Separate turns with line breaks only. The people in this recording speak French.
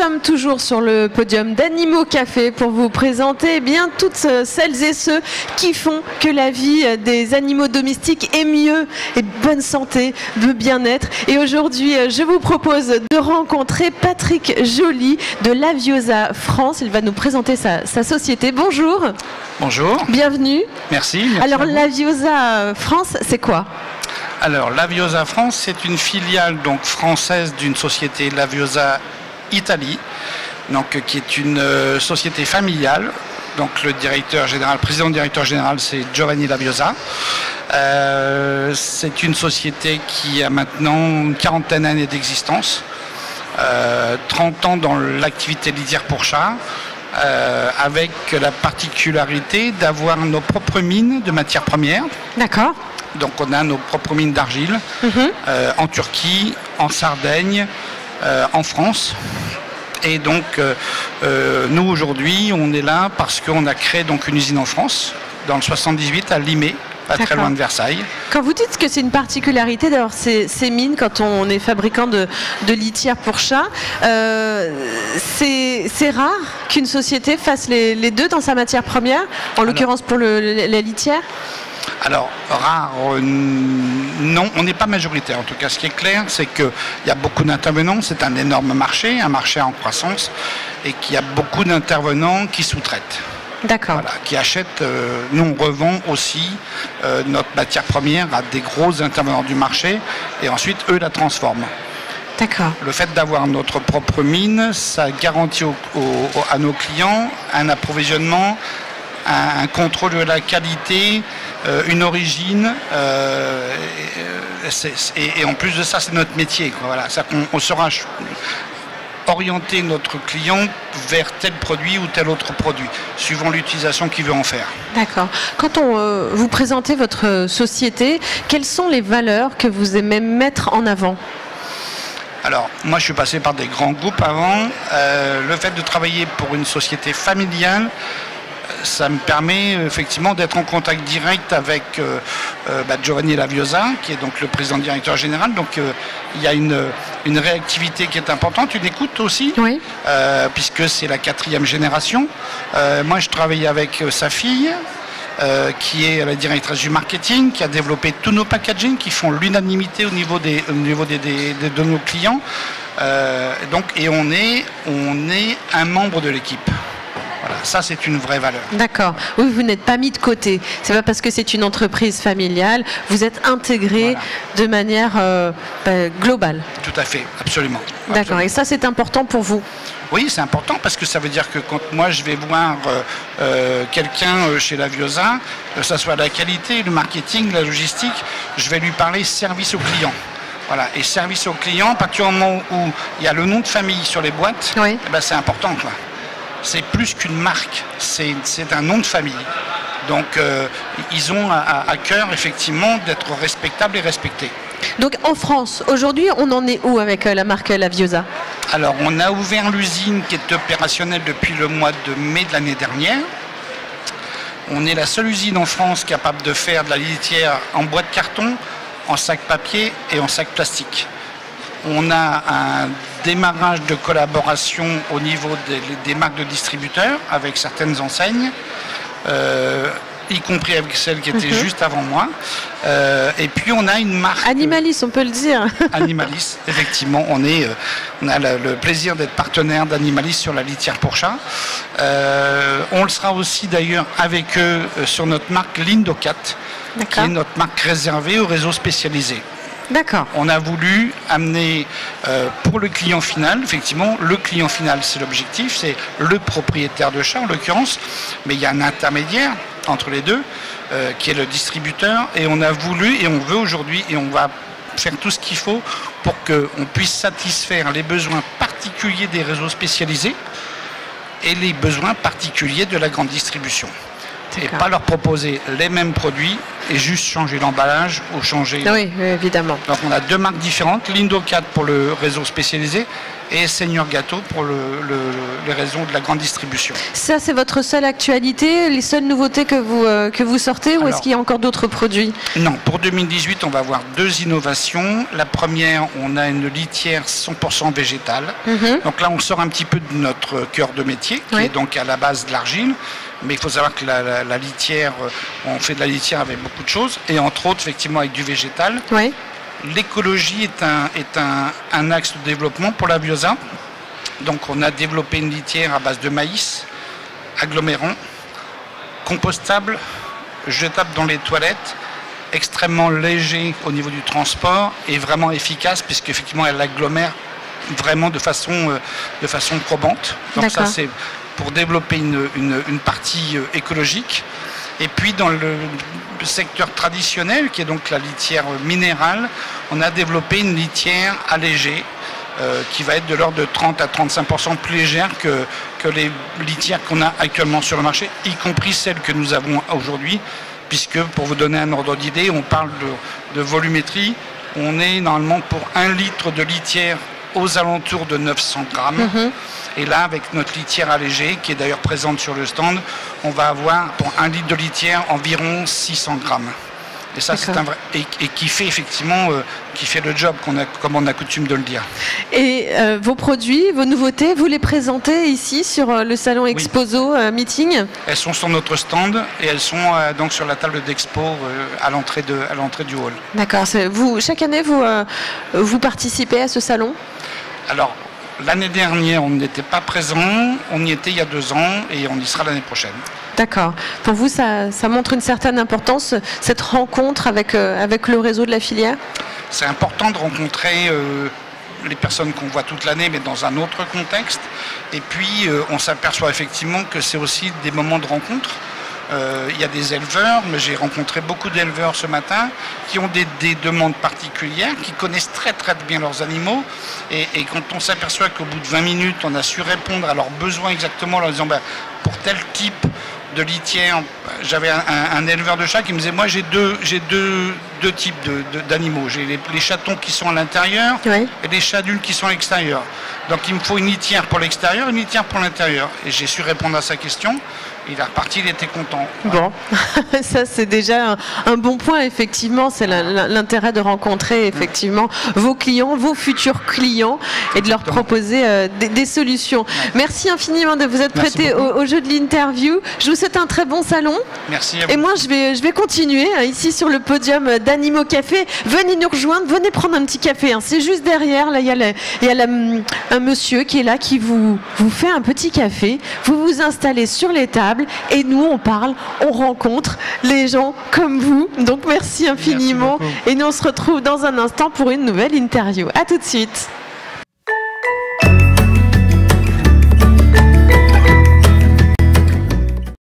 sommes toujours sur le podium d'Animaux Café pour vous présenter toutes celles et ceux qui font que la vie des animaux domestiques est mieux et de bonne santé, de bien-être. Et aujourd'hui, je vous propose de rencontrer Patrick Joly de Laviosa France. Il va nous présenter sa société. Bonjour.
Bonjour.
Bienvenue.
Merci.
Alors, Laviosa France, c'est quoi ?
Alors, Laviosa France, c'est une filiale donc française d'une société Laviosa Italie, donc qui est une société familiale. Donc le président directeur général, c'est Giovanni Laviosa. C'est une société qui a maintenant une quarantaine d'années d'existence, 30 ans dans l'activité litière pour chats, avec la particularité d'avoir nos propres mines de matières premières.
D'accord.
Donc on a nos propres mines d'argile en Turquie, en Sardaigne, en France. Et donc nous aujourd'hui on est là parce qu'on a créé donc une usine en France, dans le 78 à Limay, pas très loin de Versailles.
Quand vous dites que c'est une particularité d'avoir ces mines quand on est fabricant de litière pour chats, c'est rare qu'une société fasse les deux dans sa matière première, en l'occurrence pour la litière?
Alors, rare, non, on n'est pas majoritaire. En tout cas, ce qui est clair, c'est qu'il y a beaucoup d'intervenants. C'est un énorme marché, un marché en croissance, et qu'il y a beaucoup d'intervenants qui sous-traitent.
D'accord.
Voilà, qui achètent. Nous, on revend aussi notre matière première à des gros intervenants du marché, et ensuite, eux la transforment.
D'accord.
Le fait d'avoir notre propre mine, ça garantit à nos clients un approvisionnement, un contrôle de la qualité, une origine, et en plus de ça, c'est notre métier. Voilà. On saura orienter notre client vers tel produit ou tel autre produit, suivant l'utilisation qu'il veut en faire.
D'accord. Quand vous présentez votre société, quelles sont les valeurs que vous aimez mettre en avant ?
Alors, moi, je suis passé par des grands groupes avant. Le fait de travailler pour une société familiale, ça me permet effectivement d'être en contact direct avec Giovanni Laviosa, qui est donc le président directeur général. Donc il y a une réactivité qui est importante, une écoute aussi, oui. Puisque c'est la 4e génération. Moi, je travaille avec sa fille, qui est la directrice du marketing, qui a développé tous nos packaging, qui font l'unanimité au niveau de nos clients. Et on est un membre de l'équipe. Voilà, ça c'est une vraie valeur. D'accord.
Oui, vous n'êtes pas mis de côté. C'est pas parce que c'est une entreprise familiale. Vous êtes intégré de manière globale.
Tout à fait, absolument.
D'accord. Et ça c'est important pour vous?
Oui, c'est important parce que ça veut dire que quand moi je vais voir quelqu'un chez Laviosa, que ce soit la qualité, le marketing, la logistique, je vais lui parler service au client. Voilà. Et service au client, à partir du moment où il y a le nom de famille sur les boîtes, oui. C'est important, quoi. C'est plus qu'une marque, c'est un nom de famille. Donc ils ont à cœur effectivement d'être respectables et respectés.
Donc en France, aujourd'hui, on en est où avec la marque Laviosa?
Alors on a ouvert l'usine qui est opérationnelle depuis le mois de mai de l'année dernière. On est la seule usine en France capable de faire de la litière en boîte de carton, en sac papier et en sac plastique. On a un démarrage de collaboration au niveau des marques de distributeurs avec certaines enseignes, y compris avec celle qui était juste avant moi. Et puis on a une marque...
Animalis, on peut le dire.
Animalis, effectivement. On a le plaisir d'être partenaire d'Animalis sur la litière pour chat. On le sera aussi d'ailleurs avec eux sur notre marque Lindocat, qui est notre marque réservée au réseau spécialisé.
D'accord.
On a voulu amener pour le client final, effectivement, le client final c'est l'objectif, c'est le propriétaire de chat en l'occurrence, mais il y a un intermédiaire entre les deux qui est le distributeur, et on a voulu et on veut aujourd'hui et on va faire tout ce qu'il faut pour qu'on puisse satisfaire les besoins particuliers des réseaux spécialisés et les besoins particuliers de la grande distribution. et pas leur proposer les mêmes produits et juste changer l'emballage ou changer...
Oui, évidemment.
Donc on a 2 marques différentes, Lindo 4 pour le réseau spécialisé et Seigneur Gâteau pour les réseaux de la grande distribution. Ça,
c'est votre seule actualité, les seules nouveautés que vous sortez, ou est-ce qu'il y a encore d'autres produits?
Non, pour 2018, on va avoir 2 innovations. La première, on a une litière 100% végétale. Donc là, on sort un petit peu de notre cœur de métier, qui est donc à la base de l'argile. Mais il faut savoir que la litière, on fait de la litière avec beaucoup de choses, et entre autres, effectivement, avec du végétal.
Oui.
L'écologie est un axe de développement pour la Viosa. Donc on a développé une litière à base de maïs, agglomérant, compostable, jetable dans les toilettes, extrêmement léger au niveau du transport et vraiment efficace puisqu'effectivement elle agglomère vraiment de façon probante. Donc ça c'est pour développer une partie écologique. Et puis dans le secteur traditionnel, qui est donc la litière minérale, on a développé une litière allégée qui va être de l'ordre de 30 à 35% plus légère que les litières qu'on a actuellement sur le marché, y compris celles que nous avons aujourd'hui, puisque pour vous donner un ordre d'idée, on parle de volumétrie. On est normalement pour 1 litre de litière aux alentours de 900 grammes. Et là, avec notre litière allégée, qui est d'ailleurs présente sur le stand, on va avoir pour 1 litre de litière environ 600 grammes. Et ça, c'est un vrai... Et qui fait effectivement qui fait le job, comme on a coutume de le dire. Et
vos produits, vos nouveautés, vous les présentez ici sur le salon Exposo Meeting?
Elles sont sur notre stand et elles sont donc sur la table d'expo à l'entrée du hall.
D'accord. Chaque année, vous participez à ce salon?
Alors, l'année dernière, on n'était pas présent, on y était il y a 2 ans et on y sera l'année prochaine.
D'accord. Pour vous, ça montre une certaine importance, cette rencontre avec le réseau de la filière?
C'est important de rencontrer les personnes qu'on voit toute l'année, mais dans un autre contexte. Et puis, on s'aperçoit effectivement que c'est aussi des moments de rencontre. Il y a des éleveurs, mais j'ai rencontré beaucoup d'éleveurs ce matin qui ont des demandes particulières, qui connaissent très très bien leurs animaux. Et quand on s'aperçoit qu'au bout de 20 minutes, on a su répondre à leurs besoins exactement, en leur disant pour tel type de litière, j'avais un éleveur de chats qui me disait moi j'ai deux types d'animaux. J'ai les chatons qui sont à l'intérieur et les chats adultes qui sont à l'extérieur. Donc il me faut une litière pour l'extérieur, une litière pour l'intérieur. Et j'ai su répondre à sa question. Il est reparti, il était content.
Bon, ça c'est déjà un bon point, effectivement. C'est l'intérêt de rencontrer effectivement vos clients, vos futurs clients et de leur proposer des solutions. Merci infiniment de vous être prêté au jeu de l'interview. Je vous souhaite un très bon salon.
Merci à vous.
Et moi je vais continuer ici sur le podium d'Animo Café. Venez nous rejoindre, venez prendre un petit café. C'est juste derrière, là il y a un monsieur qui est là qui vous fait un petit café. Vous vous installez sur les tables. Et nous, on parle, on rencontre les gens comme vous. Donc, merci infiniment. Et nous, on se retrouve dans un instant pour une nouvelle interview. À tout de suite.